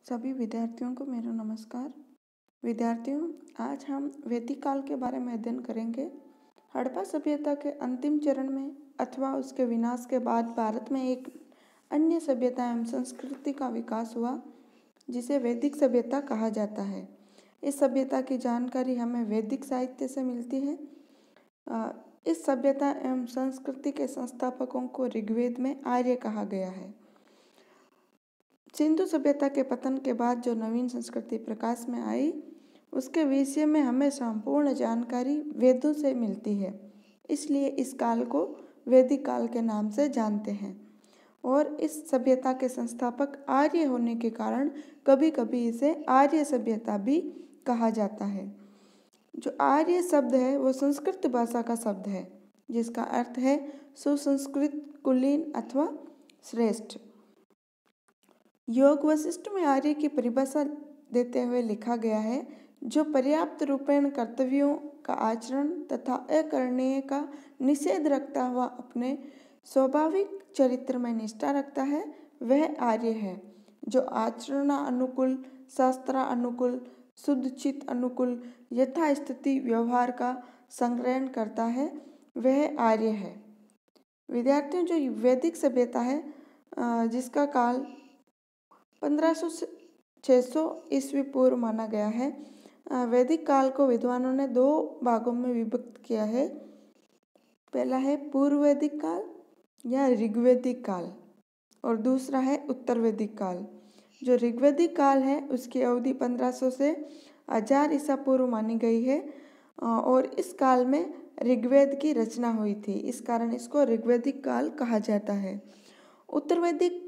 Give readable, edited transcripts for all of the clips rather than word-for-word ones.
सभी विद्यार्थियों को मेरा नमस्कार। विद्यार्थियों, आज हम वैदिक काल के बारे में अध्ययन करेंगे। हड़प्पा सभ्यता के अंतिम चरण में अथवा उसके विनाश के बाद भारत में एक अन्य सभ्यता एवं संस्कृति का विकास हुआ, जिसे वैदिक सभ्यता कहा जाता है। इस सभ्यता की जानकारी हमें वैदिक साहित्य से मिलती है। इस सभ्यता एवं संस्कृति के संस्थापकों को ऋग्वेद में आर्य कहा गया है। सिंधु सभ्यता के पतन के बाद जो नवीन संस्कृति प्रकाश में आई, उसके विषय में हमें संपूर्ण जानकारी वेदों से मिलती है। इसलिए इस काल को वैदिक काल के नाम से जानते हैं। और इस सभ्यता के संस्थापक आर्य होने के कारण कभी कभी इसे आर्य सभ्यता भी कहा जाता है। जो आर्य शब्द है वो संस्कृत भाषा का शब्द है, जिसका अर्थ है सुसंस्कृत, कुलीन अथवा श्रेष्ठ। योग वशिष्ठ में आर्य की परिभाषा देते हुए लिखा गया है, जो पर्याप्त रूपेण कर्तव्यों का आचरण तथा अकरणीय का निषेध रखता हुआ अपने स्वाभाविक चरित्र में निष्ठा रखता है, वह आर्य है। जो आचरणानुकूल, शास्त्रानुकूल, शुद्धचित अनुकूल यथास्थिति व्यवहार का संग्रहण करता है, वह आर्य है। विद्यार्थियों, जो वैदिक सभ्यता है जिसका काल 1500 से 600 ईस्वी पूर्व माना गया है। वैदिक काल को विद्वानों ने दो भागों में विभक्त किया है। पहला है पूर्व वैदिक काल या ऋग्वैदिक काल, और दूसरा है उत्तर वैदिक काल। जो ऋग्वैदिक काल है उसकी अवधि 1500 से 1000 ईसा पूर्व मानी गई है, और इस काल में ऋग्वेद की रचना हुई थी। इस कारण इसको ऋग्वैदिक काल कहा जाता है। उत्तर वैदिक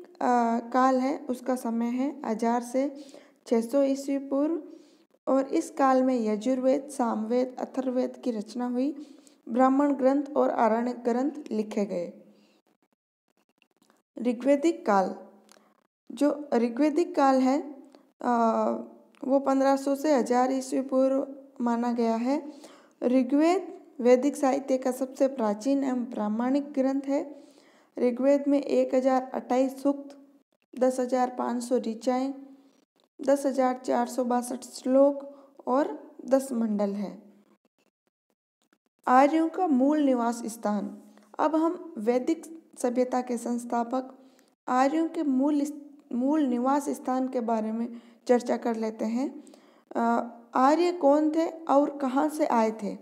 काल है, उसका समय है 1000 से 600 ईस्वी पूर्व, और इस काल में यजुर्वेद, सामवेद, अथर्ववेद की रचना हुई। ब्राह्मण ग्रंथ और आरण्यक ग्रंथ लिखे गए। ऋग्वैदिक काल, जो ऋग्वैदिक काल है वो 1500 से 1000 ईस्वी पूर्व माना गया है। ऋग्वेद वैदिक साहित्य का सबसे प्राचीन एवं प्रामाणिक ग्रंथ है। ऋग्वेद में 1028 सूक्त, 10,500 ऋचाएँ, 10,462 श्लोक और 10 मंडल है। आर्यों का मूल निवास स्थान। अब हम वैदिक सभ्यता के संस्थापक आर्यों के मूल निवास स्थान के बारे में चर्चा कर लेते हैं। आर्य कौन थे और कहाँ से आए थे?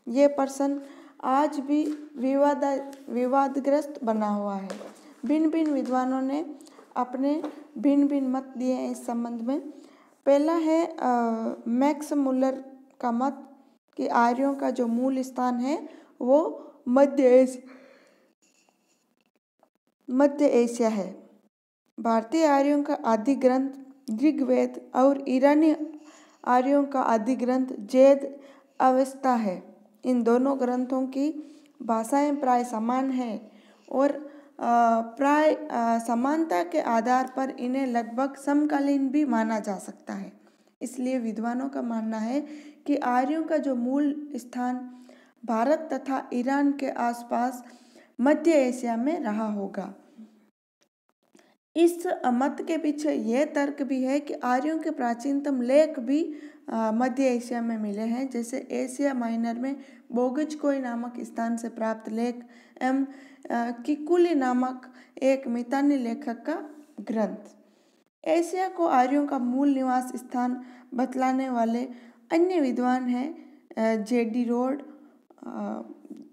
ये प्रश्न आज भी विवादग्रस्त बना हुआ है। भिन्न भिन्न विद्वानों ने अपने भिन्न भिन्न मत दिए हैं इस संबंध में। पहला है मैक्स मुलर का मत कि आर्यों का जो मूल स्थान है वो मध्य एशिया है। भारतीय आर्यों का आदि ग्रंथ ऋग्वेद और ईरानी आर्यों का आदि ग्रंथ वेद अवेस्ता है। इन दोनों ग्रंथों की भाषाएं प्राय समान हैं, और प्राय समानता के आधार पर इन्हें लगभग समकालीन भी माना जा सकता है। इसलिए विद्वानों का मानना है कि आर्यों का जो मूल स्थान भारत तथा ईरान के आसपास मध्य एशिया में रहा होगा। इस मत के पीछे यह तर्क भी है कि आर्यों के प्राचीनतम लेख भी मध्य एशिया में मिले हैं, जैसे एशिया माइनर में बोगजकोई नामक स्थान से प्राप्त लेख एवं किकुली नामक एक मितानी लेखक का ग्रंथ। एशिया को आर्यों का मूल निवास स्थान बतलाने वाले अन्य विद्वान हैं जेडी रोड,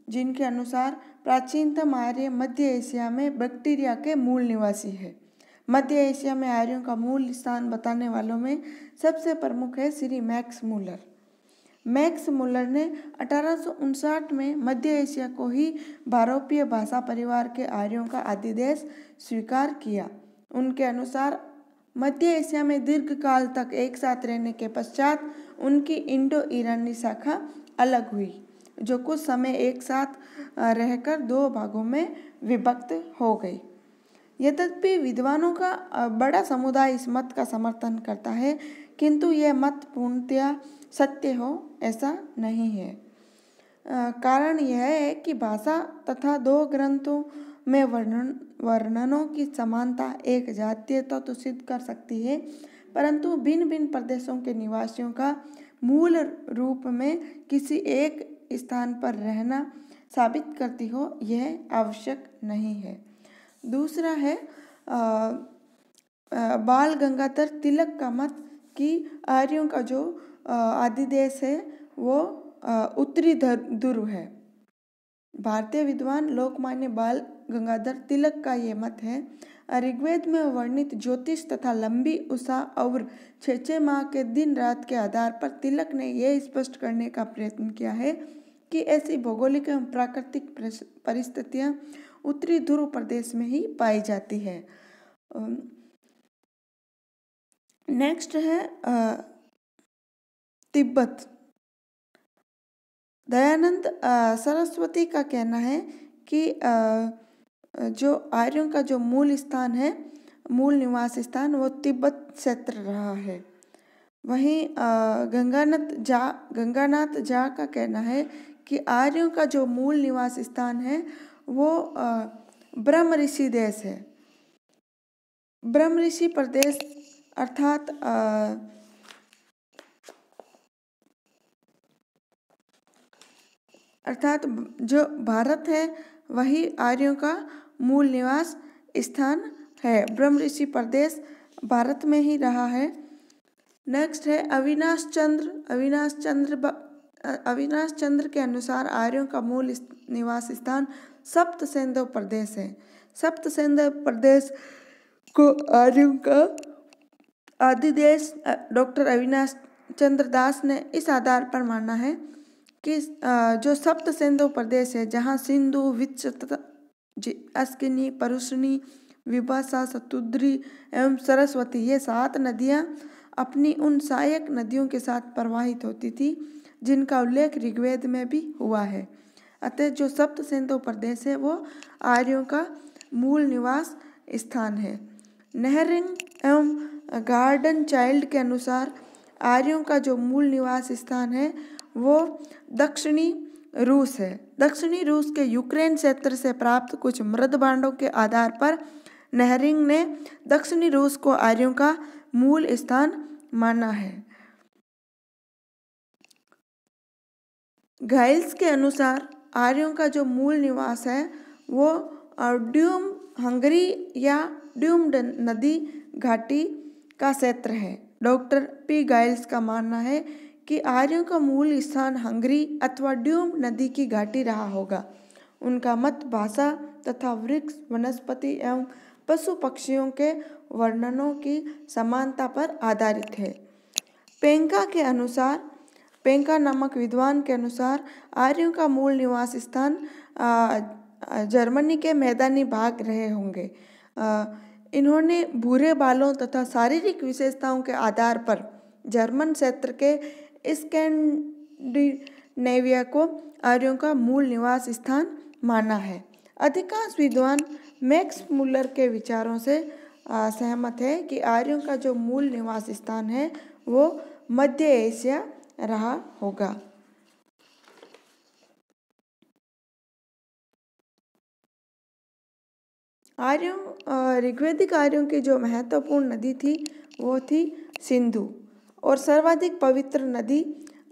जिनके अनुसार प्राचीनतम आर्य मध्य एशिया में बैक्टीरिया के मूल निवासी है। मध्य एशिया में आर्यों का मूल स्थान बताने वालों में सबसे प्रमुख है Shri Max Muller. Max Muller ने 1859 में मध्य एशिया को ही भारोपीय भाषा परिवार के आर्यों का आदिदेश स्वीकार किया। उनके अनुसार मध्य एशिया में दीर्घ काल तक एक साथ रहने के पश्चात उनकी इंडो ईरानी शाखा अलग हुई, जो कुछ समय एक साथ रहकर दो भागों में विभक्त हो गई। यद्यपि विद्वानों का बड़ा समुदाय इस मत का समर्थन करता है, किंतु यह मत पूर्णतया सत्य हो ऐसा नहीं है। कारण यह है कि भाषा तथा दो ग्रंथों में वर्णनों की समानता एक जातीयता तो सिद्ध कर सकती है, परंतु भिन्न भिन्न प्रदेशों के निवासियों का मूल रूप में किसी एक स्थान पर रहना साबित करती हो, यह आवश्यक नहीं है। दूसरा है बाल गंगाधर तिलक का मत कि आर्यों का जो आदि देश है वो उत्तरी ध्रुव है। भारतीय विद्वान लोकमान्य बाल गंगाधर तिलक का ये मत है। ऋग्वेद में वर्णित ज्योतिष तथा लंबी उषा और 6 माह के दिन रात के आधार पर तिलक ने यह स्पष्ट करने का प्रयत्न किया है कि ऐसी भौगोलिक एवं प्राकृतिक परिस्थितियां उत्तरी ध्रुव प्रदेश में ही पाई जाती है। नेक्स्ट है तिब्बत। दयानंद सरस्वती का कहना है कि जो आर्यों का जो मूल स्थान है, मूल निवास स्थान, वो तिब्बत क्षेत्र रहा है। वहीं गंगानाथ झा का कहना है कि आर्यों का जो मूल निवास स्थान है वो ब्रह्म ऋषि देश है। ब्रह्म ऋषि प्रदेश अर्थात जो भारत है वही आर्यों का मूल निवास स्थान है। ब्रह्म ऋषि प्रदेश भारत में ही रहा है। नेक्स्ट है अविनाश चंद्र के अनुसार आर्यों का मूल निवास स्थान सप्त सिंधु प्रदेश है। सप्त सिंधु प्रदेश को आर्यों का आदि देश डॉक्टर अविनाश चंद्र दास ने इस आधार पर माना है कि जो सप्त सिंधु प्रदेश है, जहाँ सिंधु, वित्सता, अस्किनी, परुष्णी, विभासा, सतुद्री एवं सरस्वती ये 7 नदियाँ अपनी उन सहायक नदियों के साथ प्रवाहित होती थी जिनका उल्लेख ऋग्वेद में भी हुआ है। अतः जो सप्त सिंधु प्रदेश है वो आर्यों का मूल निवास स्थान है। नेहरिंग एवं गार्डन चाइल्ड के अनुसार आर्यों का जो मूल निवास स्थान है वो दक्षिणी रूस है। दक्षिणी रूस के यूक्रेन क्षेत्र से प्राप्त कुछ मृद भांडों के आधार पर नेहरिंग ने दक्षिणी रूस को आर्यों का मूल स्थान माना है। गाइल्स के अनुसार आर्यों का जो मूल निवास है वो ड्यूम हंगरी या ड्यूम नदी घाटी का क्षेत्र है। डॉक्टर पी गाइल्स का मानना है कि आर्यों का मूल स्थान हंगरी अथवा ड्यूम नदी की घाटी रहा होगा। उनका मत भाषा तथा वृक्ष, वनस्पति एवं पशु पक्षियों के वर्णनों की समानता पर आधारित है। पेंका नामक विद्वान के अनुसार आर्यों का मूल निवास स्थान जर्मनी के मैदानी भाग रहे होंगे। इन्होंने भूरे बालों तथा शारीरिक विशेषताओं के आधार पर जर्मन क्षेत्र के स्कैंडिनेविया को आर्यों का मूल निवास स्थान माना है। अधिकांश विद्वान मैक्स मुलर के विचारों से सहमत है कि आर्यों का जो मूल निवास स्थान है वो मध्य एशिया रहा होगा। ऋग्वैदिक आर्यों की जो महत्वपूर्ण नदी थी वो थी सिंधु और सर्वाधिक पवित्र नदी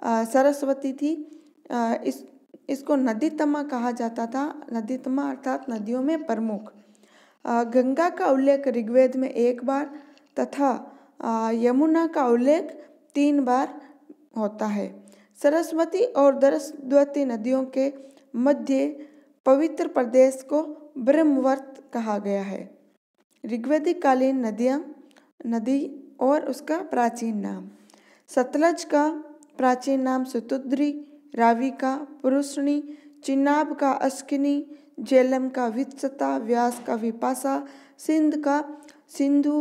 सरस्वती थी। इसको नदीतमा कहा जाता था। नदीतमा अर्थात नदियों में प्रमुख। गंगा का उल्लेख ऋग्वेद में 1 बार तथा यमुना का उल्लेख 3 बार होता है। सरस्वती और सरस्वती नदियों के मध्य पवित्र प्रदेश को ब्रह्मवर्त कहा गया है। ऋग्वैदिक कालीन नदी और उसका प्राचीन नाम। सतलज का प्राचीन नाम सतुद्री, रावी का पुरुषणी, चिनाब का अस्किनी, झेलम का वित्सता, व्यास का विपासा, सिंध का सिंधु,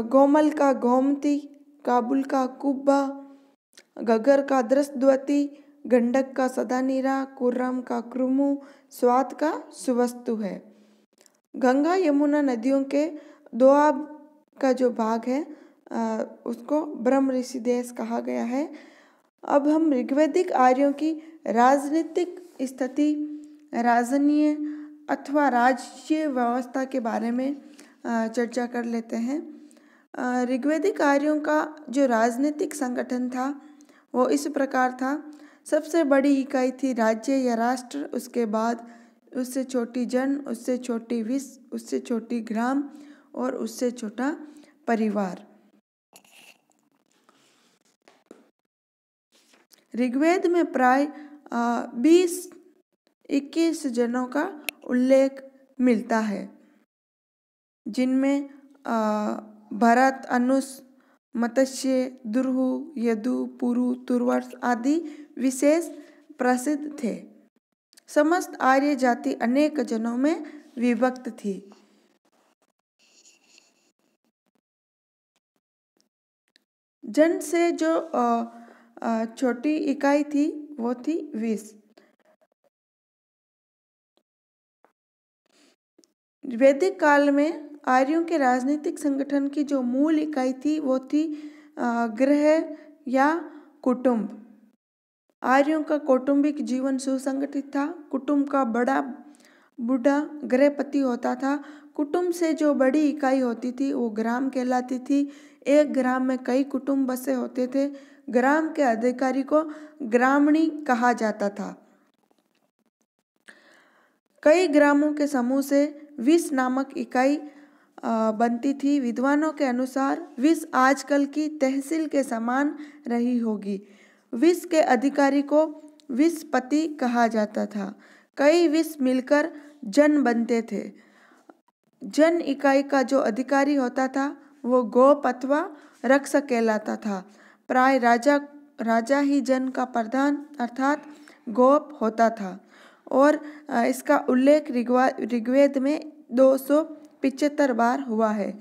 गोमल का गोमती, काबुल का कुब्बा, घग्गर का दृष्टद्वती, गंडक का सदानीरा, कुर्रम का क्रुमु, स्वात का सुवस्तु है। गंगा यमुना नदियों के दोआब का जो भाग है उसको ब्रह्म ऋषि देश कहा गया है। अब हम ऋग्वैदिक आर्यों की राजनीतिक स्थिति, राजनीय अथवा राज्य व्यवस्था के बारे में चर्चा कर लेते हैं। ऋग्वैदिक आर्यों का जो राजनीतिक संगठन था वो इस प्रकार था। सबसे बड़ी इकाई थी राज्य या राष्ट्र, उसके बाद उससे छोटी जन, उससे छोटी विस, उससे छोटी ग्राम और उससे छोटा परिवार। ऋग्वेद में प्राय 20-21 जनों का उल्लेख मिलता है, जिनमें भरत, अनुस, मत्स्य, दुर्हु, यदु, पुरु, तुर्वस आदि विशेष प्रसिद्ध थे। समस्त आर्य जाति अनेक जनों में विभक्त थी। जन से जो छोटी इकाई थी वो थी विस। वैदिक काल में आर्यों के राजनीतिक संगठन की जो मूल इकाई थी वो थी गृह या कुटुंब। आर्यों का कौटुंबिक जीवन सुसंगठित था। कुटुंब का बड़ा बूढ़ा गृहपति होता था। कुटुंब से जो बड़ी इकाई होती थी वो ग्राम कहलाती थी। एक ग्राम में कई कुटुंब बसे होते थे। ग्राम के अधिकारी को ग्रामणी कहा जाता था। कई ग्रामों के समूह से विस नामक इकाई बनती थी। विद्वानों के अनुसार विस आजकल की तहसील के समान रही होगी। विस के अधिकारी को विसपति कहा जाता था। कई विस मिलकर जन बनते थे। जन इकाई का जो अधिकारी होता था वो गोप अथवा रक्षक कहलाता था। प्राय राजा ही जन का प्रधान अर्थात गोप होता था और इसका उल्लेख ऋग्वेद में 275 बार हुआ है।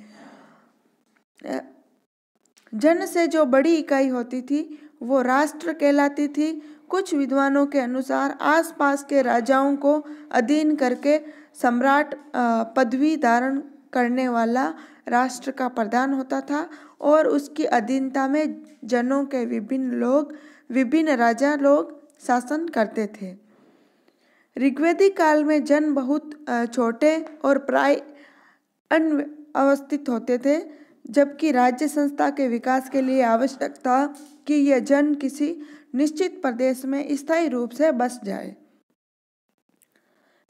जन से जो बड़ी इकाई होती थी वो राष्ट्र कहलाती थी। कुछ विद्वानों के अनुसार आसपास के राजाओं को अधीन करके सम्राट पदवी धारण करने वाला राष्ट्र का प्रधान होता था और उसकी अधीनता में जनों के विभिन्न राजा लोग शासन करते थे। ऋग्वैदिक काल में जन बहुत छोटे और प्राय अनवस्थित होते थे, जबकि राज्य संस्था के विकास के लिए आवश्यक था कि यह जन किसी निश्चित प्रदेश में स्थायी रूप से बस जाए।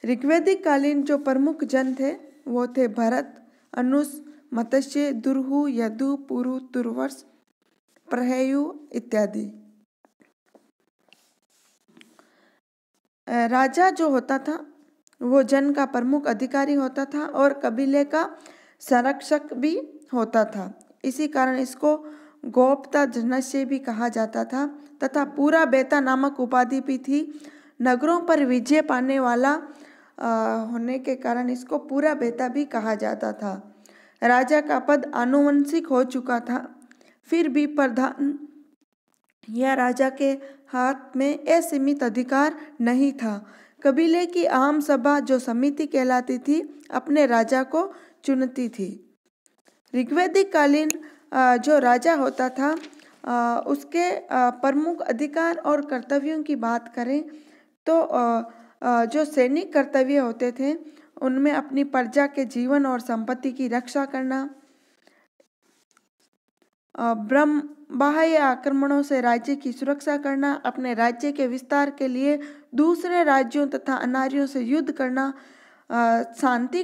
ऋग्वैदिक कालीन जो प्रमुख जन थे वो थे भरत, अनुस, मत्स्य, दुर्हु, यदु, पुरु, तुर्वस, प्रहेयु इत्यादि। राजा जो होता था वो जन का प्रमुख अधिकारी होता था और कबीले का संरक्षक भी होता था। इसी कारण इसको गोप्ता जनस्य भी कहा जाता था तथा पूरा बेता नामक उपाधि भी थी। नगरों पर विजय पाने वाला होने के कारण इसको पूरा बेता भी कहा जाता था। राजा का पद आनुवंशिक हो चुका था, फिर भी प्रधान या राजा के हाथ में असीमित अधिकार नहीं था। कबीले की आम सभा जो समिति कहलाती थी अपने राजा को चुनती थी। ऋग्वैदिक कालीन जो राजा होता था उसके प्रमुख अधिकार और कर्तव्यों की बात करें तो जो सैनिक कर्तव्य होते थे उनमें अपनी प्रजा के जीवन और संपत्ति की रक्षा करना, बाह्य आक्रमणों से राज्य की सुरक्षा करना, अपने राज्य के विस्तार के लिए दूसरे राज्यों तथा अनार्यों से युद्ध करना, शांति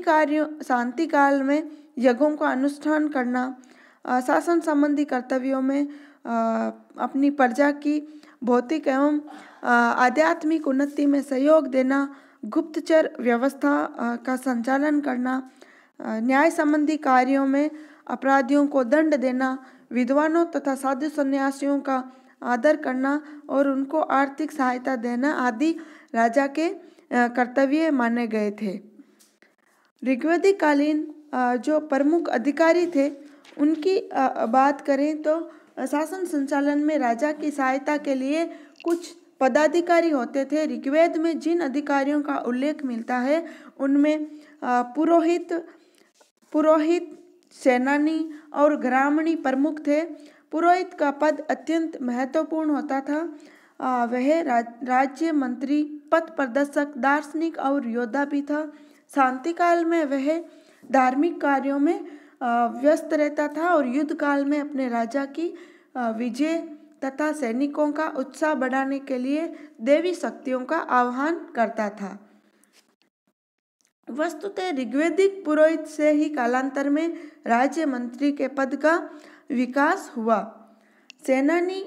काल में यज्ञों का अनुष्ठान करना, शासन संबंधी कर्तव्यों में अपनी प्रजा की भौतिक एवं आध्यात्मिक उन्नति में सहयोग देना, गुप्तचर व्यवस्था का संचालन करना, न्याय संबंधी कार्यों में अपराधियों को दंड देना, विद्वानों तथा साधु सन्यासियों का आदर करना और उनको आर्थिक सहायता देना आदि राजा के कर्तव्य माने गए थे। ऋग्वैदिक कालीन जो प्रमुख अधिकारी थे उनकी बात करें तो शासन संचालन में राजा की सहायता के लिए कुछ पदाधिकारी होते थे। ऋग्वेद में जिन अधिकारियों का उल्लेख मिलता है उनमें पुरोहित, सेनानी और ग्रामणी प्रमुख थे। पुरोहित का पद अत्यंत महत्वपूर्ण होता था। वह राज्य मंत्री, पथ प्रदर्शक, दार्शनिक और योद्धा भी था। शांति काल में वह धार्मिक कार्यों में व्यस्त रहता था और युद्ध काल में अपने राजा की विजय तथा सैनिकों का उत्साह बढ़ाने के लिए देवी शक्तियों का आह्वान करता था। वस्तुतः ऋग्वैदिक पुरोहित से ही कालांतर में राज्य मंत्री के पद का विकास हुआ। सेनानी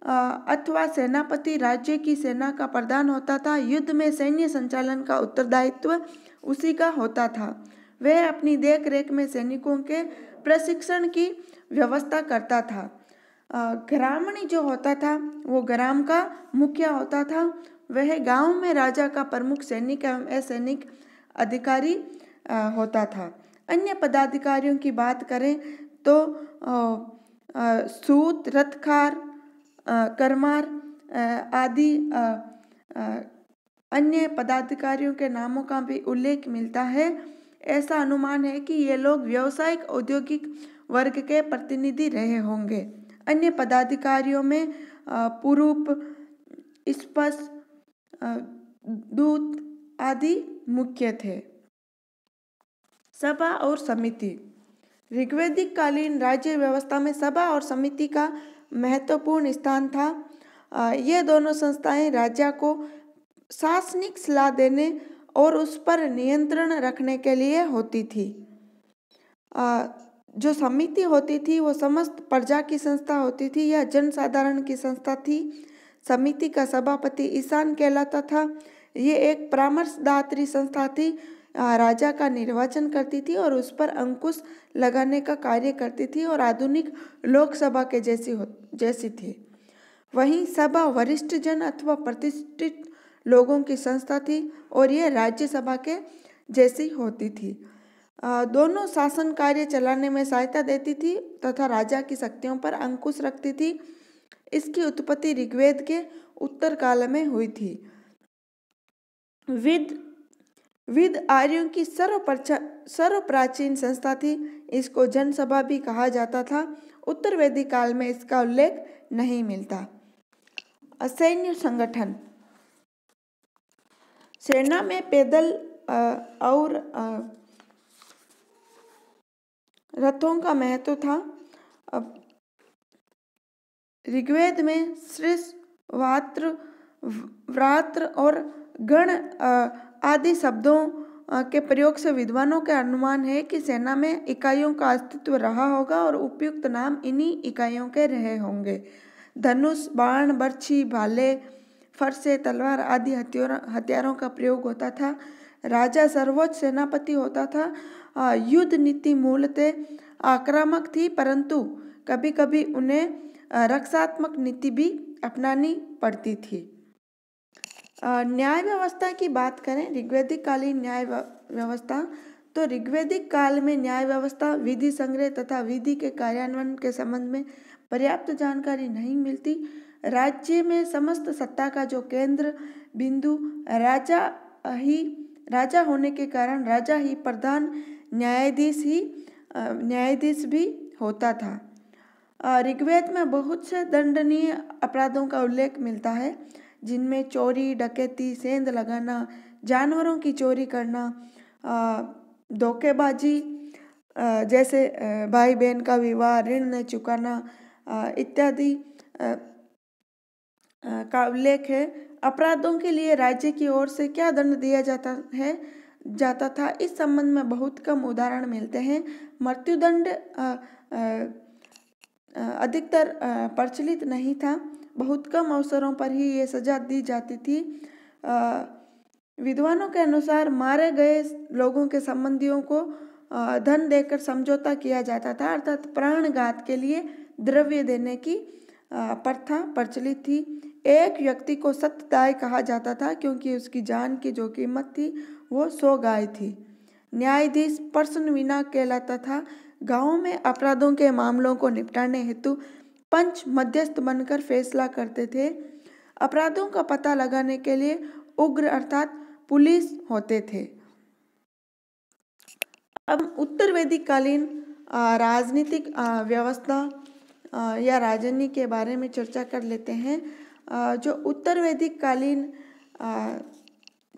अथवा सेनापति राज्य की सेना का प्रधान होता था। युद्ध में सैन्य संचालन का उत्तरदायित्व उसी का होता था। वह अपनी देख रेख में सैनिकों के प्रशिक्षण की व्यवस्था करता था। ग्रामणी जो होता था वो ग्राम का मुखिया होता था। वह गांव में राजा का प्रमुख सैनिक एवं असैनिक अधिकारी होता था। अन्य पदाधिकारियों की बात करें तो सूत, रथखार, करमार आदि अन्य पदाधिकारियों के नामों का भी उल्लेख मिलता है। ऐसा अनुमान है कि ये लोग व्यावसायिक औद्योगिक वर्ग के प्रतिनिधि रहे होंगे। अन्य पदाधिकारियों में पुरूप, स्पस, दूत आदि मुख्य थे। सभा और समिति। ऋग्वैदिक कालीन राज्य व्यवस्था में सभा और समिति का महत्वपूर्ण स्थान था। ये दोनों संस्थाएं राजा को शासनिक सलाह देने और उस पर नियंत्रण रखने के लिए होती थी। जो समिति होती थी वो समस्त प्रजा की संस्था होती थी या जनसाधारण की संस्था थी। समिति का सभापति ईशान कहलाता था। ये एक परामर्शदात्री संस्था थी। राजा का निर्वाचन करती थी और उस पर अंकुश लगाने का कार्य करती थी और आधुनिक लोकसभा के जैसी थी। वहीं सभा वरिष्ठ जन अथवा प्रतिष्ठित लोगों की संस्था थी और यह राज्यसभा के जैसी होती थी। दोनों शासन कार्य चलाने में सहायता देती थी तथा राजा की शक्तियों पर अंकुश रखती थी। इसकी उत्पत्ति ऋग्वेद के उत्तर काल में हुई थी। विद आर्यों की सर्वप्राचीन संस्था थी। इसको जनसभा भी कहा जाता था। उत्तर वैदिक काल में इसका उल्लेख नहीं मिलता। सैन्य संगठन। सेना में पैदल और रथों का महत्व था। ऋग्वेद में श्रेष्ठ, वात्र, व्रात्र और गण आदि शब्दों के प्रयोग से विद्वानों का अनुमान है कि सेना में इकाइयों का अस्तित्व रहा होगा और उपयुक्त नाम इन्हीं इकाइयों के रहे होंगे। धनुष, बाण, बर्छी, भाले, फरसे, तलवार आदि हथियारों का प्रयोग होता था। राजा सर्वोच्च सेनापति होता था। युद्ध नीति मूलतः आक्रामक थी, परंतु कभी कभी उन्हें रक्षात्मक नीति भी अपनानी पड़ती थी। न्याय व्यवस्था की बात करें, ऋग्वैदिक कालीन न्याय व्यवस्था, तो ऋग्वैदिक काल में न्याय व्यवस्था, विधि संग्रह तथा विधि के कार्यान्वयन के संबंध में पर्याप्त जानकारी नहीं मिलती। राज्य में समस्त सत्ता का जो केंद्र बिंदु राजा होने के कारण राजा ही प्रधान न्यायाधीश भी होता था। ऋग्वेद में बहुत से दंडनीय अपराधों का उल्लेख मिलता है, जिनमें चोरी, डकैती, सेंध लगाना, जानवरों की चोरी करना, धोखेबाजी जैसे भाई बहन का विवाह, ऋण न चुकाना इत्यादि का उल्लेख है। अपराधों के लिए राज्य की ओर से क्या दंड दिया जाता था, इस संबंध में बहुत कम उदाहरण मिलते हैं। मृत्युदंड अधिकतर प्रचलित नहीं था। बहुत कम अवसरों पर ही ये सजा दी जाती थी। विद्वानों के अनुसार मारे गए लोगों के संबंधियों को धन देकर समझौता किया जाता था, अर्थात प्राणघात के लिए द्रव्य देने की प्रथा प्रचलित थी। एक व्यक्ति को सत्यदाय कहा जाता था क्योंकि उसकी जान की जो कीमत थी वो 100 गाय थी। न्यायाधीश पर्सनविना कहलाता था। गांव में अपराधों के मामलों को निपटाने हेतु पंच मध्यस्थ बनकर फैसला करते थे। अपराधों का पता लगाने के लिए उग्र अर्थात पुलिस होते थे। अब उत्तर वैदिक कालीन राजनीतिक व्यवस्था या राजनीति के बारे में चर्चा कर लेते हैं। जो उत्तर वैदिक कालीन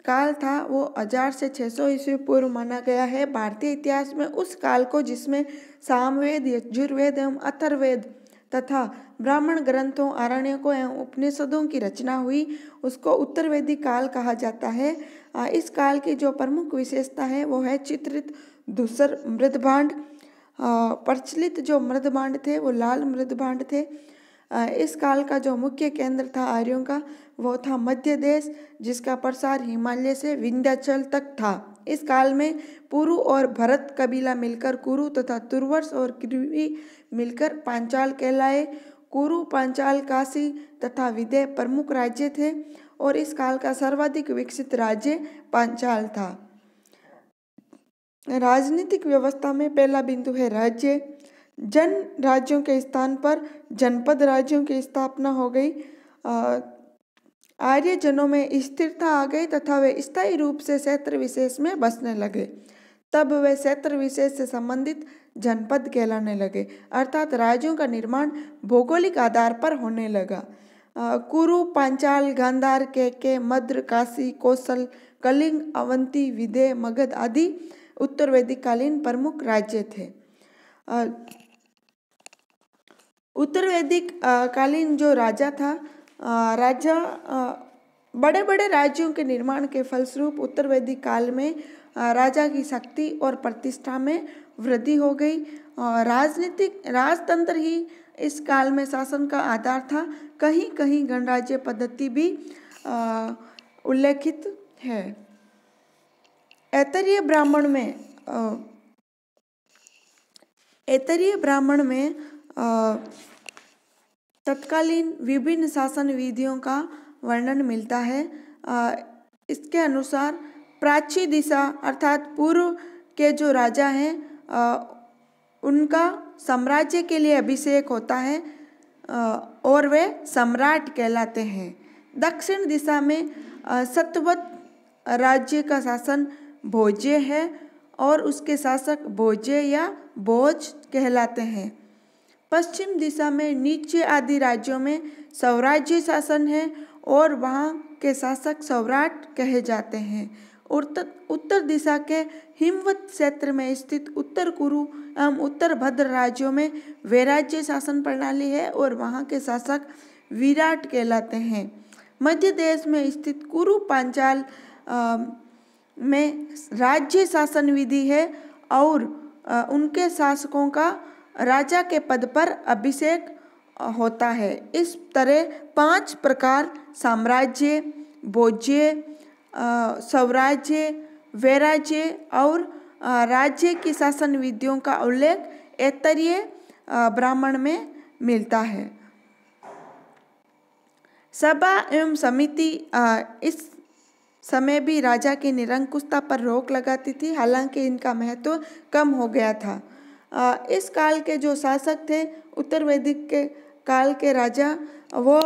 काल था वो 1000 से 600 ईस्वी पूर्व माना गया है। भारतीय इतिहास में उस काल को, जिसमें सामवेद, यजुर्वेद एवं अथर्ववेद तथा ब्राह्मण ग्रंथों, आरण्यकों एवं उपनिषदों की रचना हुई, उसको उत्तरवेदिक काल कहा जाता है। इस काल की जो प्रमुख विशेषता है वो है चित्रित धूसर मृदभांड। प्रचलित जो मृदभांड थे वो लाल मृदभांड थे। इस काल का जो मुख्य केंद्र था आर्यों का वो था मध्य देश, जिसका प्रसार हिमालय से विंध्याचल तक था। इस काल में पुरु और भरत कबीला मिलकर कुरु तथा तुर्वस और कृवि मिलकर पांचाल कहलाए। कुरु, पांचाल, काशी तथा विदेह प्रमुख राज्य थे और इस काल का सर्वाधिक विकसित राज्य पांचाल था। राजनीतिक व्यवस्था में पहला बिंदु है राज्य। जन राज्यों के स्थान पर जनपद राज्यों की स्थापना हो गई। आर्य जनों में स्थिरता आ गई तथा वे स्थायी रूप से क्षेत्र विशेष में बसने लगे। तब वे क्षेत्र विशेष से संबंधित जनपद कहलाने लगे, अर्थात राज्यों का निर्माण भौगोलिक आधार पर होने लगा। कुरु, पांचाल, गांधार, केके, मद्र, काशी, कौशल, कलिंग, अवंती, विदेह, मगध आदि उत्तर वैदिक कालीन प्रमुख राज्य थे। उत्तर वैदिक कालीन जो राजा था, राजा बड़े बड़े राज्यों के निर्माण के फलस्वरूप उत्तर वैदिक काल में राजा की शक्ति और प्रतिष्ठा में वृद्धि हो गई। राजनीतिक राजतंत्र ही इस काल में शासन का आधार था। कहीं कहीं गणराज्य पद्धति भी उल्लेखित है। ऐतरेय ब्राह्मण में तत्कालीन विभिन्न शासन विधियों का वर्णन मिलता है। इसके अनुसार प्राची दिशा अर्थात पूर्व के जो राजा हैं उनका साम्राज्य के लिए अभिषेक होता है और वे सम्राट कहलाते हैं। दक्षिण दिशा में सतवत राज्य का शासन भोज्य है और उसके शासक भोज्य या भोज कहलाते हैं। पश्चिम दिशा में नीचे आदि राज्यों में स्वराज्य शासन है और वहाँ के शासक सम्राट कहे जाते हैं। उत्तर दिशा के हिमवत क्षेत्र में स्थित उत्तर कुरु एवं उत्तर भद्र राज्यों में वैराज्य शासन प्रणाली है और वहाँ के शासक विराट कहलाते हैं। मध्य देश में स्थित कुरु, पांचाल में राज्य शासन विधि है और उनके शासकों का राजा के पद पर अभिषेक होता है। इस तरह 5 प्रकार साम्राज्य, भोज्य, स्वराज्य, वैराज्य और राज्य की शासन विधियों का उल्लेख ऐतरेय ब्राह्मण में मिलता है। सभा एवं समिति इस समय भी राजा की निरंकुशता पर रोक लगाती थी, हालांकि इनका महत्व कम हो गया था। इस काल के जो शासक थे उत्तर वैदिक के काल के राजा, वो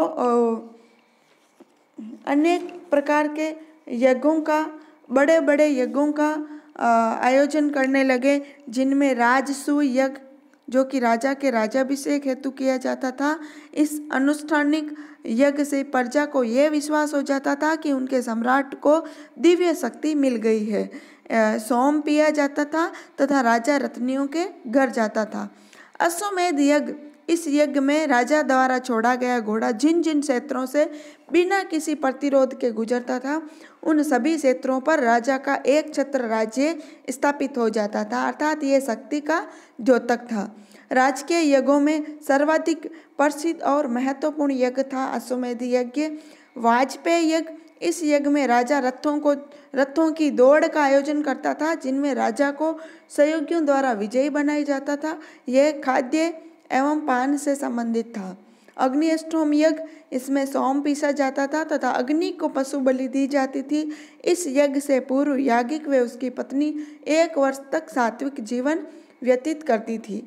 अनेक प्रकार के यज्ञों का, बड़े बड़े यज्ञों का आयोजन करने लगे, जिनमें राजसूय यज्ञ जो कि राजा के राज्याभिषेक हेतु किया जाता था। इस अनुष्ठानिक यज्ञ से प्रजा को यह विश्वास हो जाता था कि उनके सम्राट को दिव्य शक्ति मिल गई है। सोम पिया जाता था तथा राजा रत्नियों के घर जाता था। अश्वमेध यज्ञ, इस यज्ञ में राजा द्वारा छोड़ा गया घोड़ा जिन जिन क्षेत्रों से बिना किसी प्रतिरोध के गुजरता था, उन सभी क्षेत्रों पर राजा का एक छत्र राज्य स्थापित हो जाता था, अर्थात ये शक्ति का द्योतक था। राजकीय यज्ञों में सर्वाधिक प्रसिद्ध और महत्वपूर्ण यज्ञ था अश्वमेध यज्ञ। वाजपेय यज्ञ, इस यज्ञ में राजा रथों की दौड़ का आयोजन करता था, जिनमें राजा को सहयोगियों द्वारा विजयी बनाया जाता था। यह खाद्य एवं पान से संबंधित था। अग्निष्टोम यज्ञ, इसमें सोम पीसा जाता था तथा अग्नि को पशु बलि दी जाती थी। इस यज्ञ से पूर्व याज्ञिक व उसकी पत्नी 1 वर्ष तक सात्विक जीवन व्यतीत करती थी।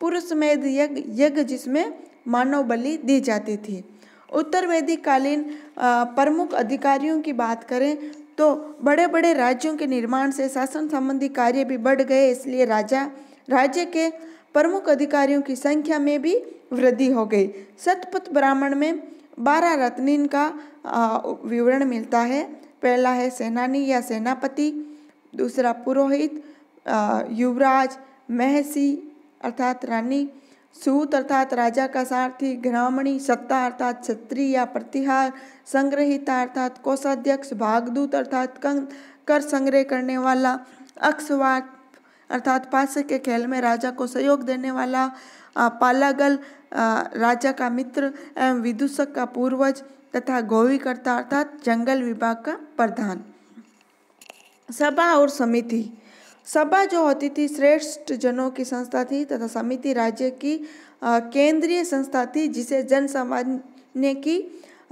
पुरुषमेध यज्ञ, जिसमें मानव बलि दी जाती थी। उत्तर वैदिक कालीन प्रमुख अधिकारियों की बात करें तो बड़े बड़े राज्यों के निर्माण से शासन संबंधी कार्य भी बढ़ गए, इसलिए राज्य के प्रमुख अधिकारियों की संख्या में भी वृद्धि हो गई। शतपथ ब्राह्मण में 12 रत्नीन का विवरण मिलता है। पहला है सेनानी या सेनापति, दूसरा पुरोहित, युवराज, महसी अर्थात रानी, सूत अर्थात राजा का सारथी, ग्रामणी, सत्ता अर्थात छत्री या प्रतिहार, संग्रहिता अर्थात कोषाध्यक्ष, भागदूत अर्थात कर संग्रह करने वाला, अक्षवाट अर्थात पासे के खेल में राजा को सहयोग देने वाला, पालागल राजा का मित्र एवं विदूषक का पूर्वज तथा गोवीकर्ता अर्थात जंगल विभाग का प्रधान। सभा और समिति। सभा जो होती थी श्रेष्ठ जनों की संस्था थी तथा समिति राज्य की केंद्रीय संस्था थी जिसे जन सामान्य की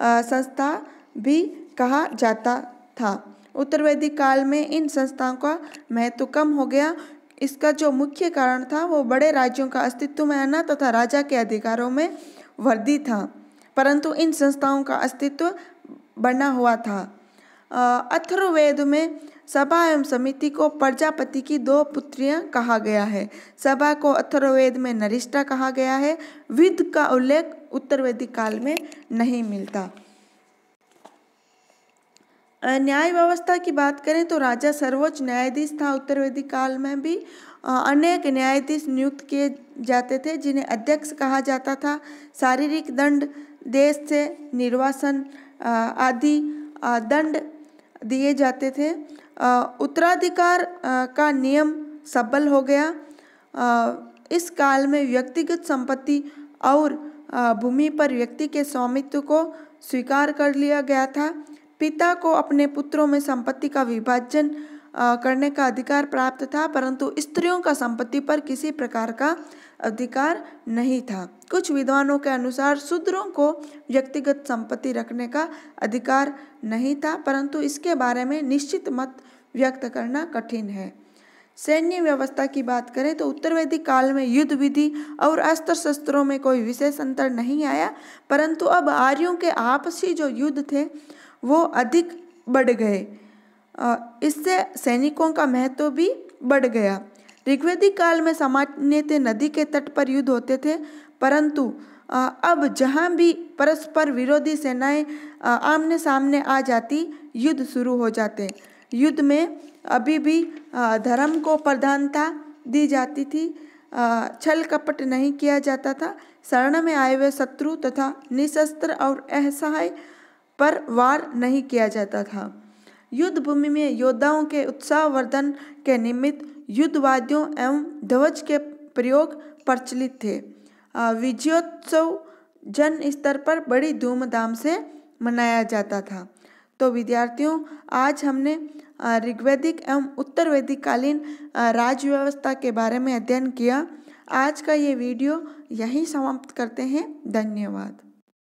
संस्था भी कहा जाता था। उत्तर वैदिक काल में इन संस्थाओं का महत्व कम हो गया। इसका जो मुख्य कारण था वो बड़े राज्यों का अस्तित्व में आना तथा राजा के अधिकारों में वृद्धि था, परंतु इन संस्थाओं का अस्तित्व बना हुआ था। अथर्ववेद में सभा एवं समिति को प्रजापति की 2 पुत्रियां कहा गया है। सभा को अथर्ववेद में नरिष्ठा कहा गया है। विद का उल्लेख उत्तर वैदिक काल में नहीं मिलता। न्याय व्यवस्था की बात करें तो राजा सर्वोच्च न्यायाधीश था। उत्तर वैदिक काल में भी अनेक न्यायाधीश नियुक्त किए जाते थे जिन्हें अध्यक्ष कहा जाता था। शारीरिक दंड, देश से निर्वासन आदि दंड दिए जाते थे। उत्तराधिकार का नियम सबल हो गया। इस काल में व्यक्तिगत संपत्ति और भूमि पर व्यक्ति के स्वामित्व को स्वीकार कर लिया गया था। पिता को अपने पुत्रों में संपत्ति का विभाजन करने का अधिकार प्राप्त था, परंतु स्त्रियों का संपत्ति पर किसी प्रकार का अधिकार नहीं था। कुछ विद्वानों के अनुसार शूद्रों को व्यक्तिगत संपत्ति रखने का अधिकार नहीं था, परंतु इसके बारे में निश्चित मत व्यक्त करना कठिन है। सैन्य व्यवस्था की बात करें तो उत्तर वैदिक काल में युद्ध विधि और अस्त्र शस्त्रों में कोई विशेष अंतर नहीं आया, परंतु अब आर्यों के आपसी जो युद्ध थे वो अधिक बढ़ गए। इससे सैनिकों का महत्व भी बढ़ गया। ऋग्वैदिक काल में सामान्यतः नदी के तट पर युद्ध होते थे, परंतु अब जहाँ भी परस्पर विरोधी सेनाएं आमने सामने आ जाती, युद्ध शुरू हो जाते। युद्ध में अभी भी धर्म को प्रधानता दी जाती थी, छल कपट नहीं किया जाता था। शरण में आए हुए शत्रु तथा निशस्त्र और असहाय पर वार नहीं किया जाता था। युद्ध भूमि में योद्धाओं के उत्साहवर्धन के निमित्त युद्ध वाद्यों एवं ध्वज के प्रयोग प्रचलित थे। विजयोत्सव जन स्तर पर बड़ी धूमधाम से मनाया जाता था। तो विद्यार्थियों, आज हमने ऋग्वैदिक एवं उत्तर वैदिक कालीन राज्य व्यवस्था के बारे में अध्ययन किया। आज का ये वीडियो यहीं समाप्त करते हैं। धन्यवाद।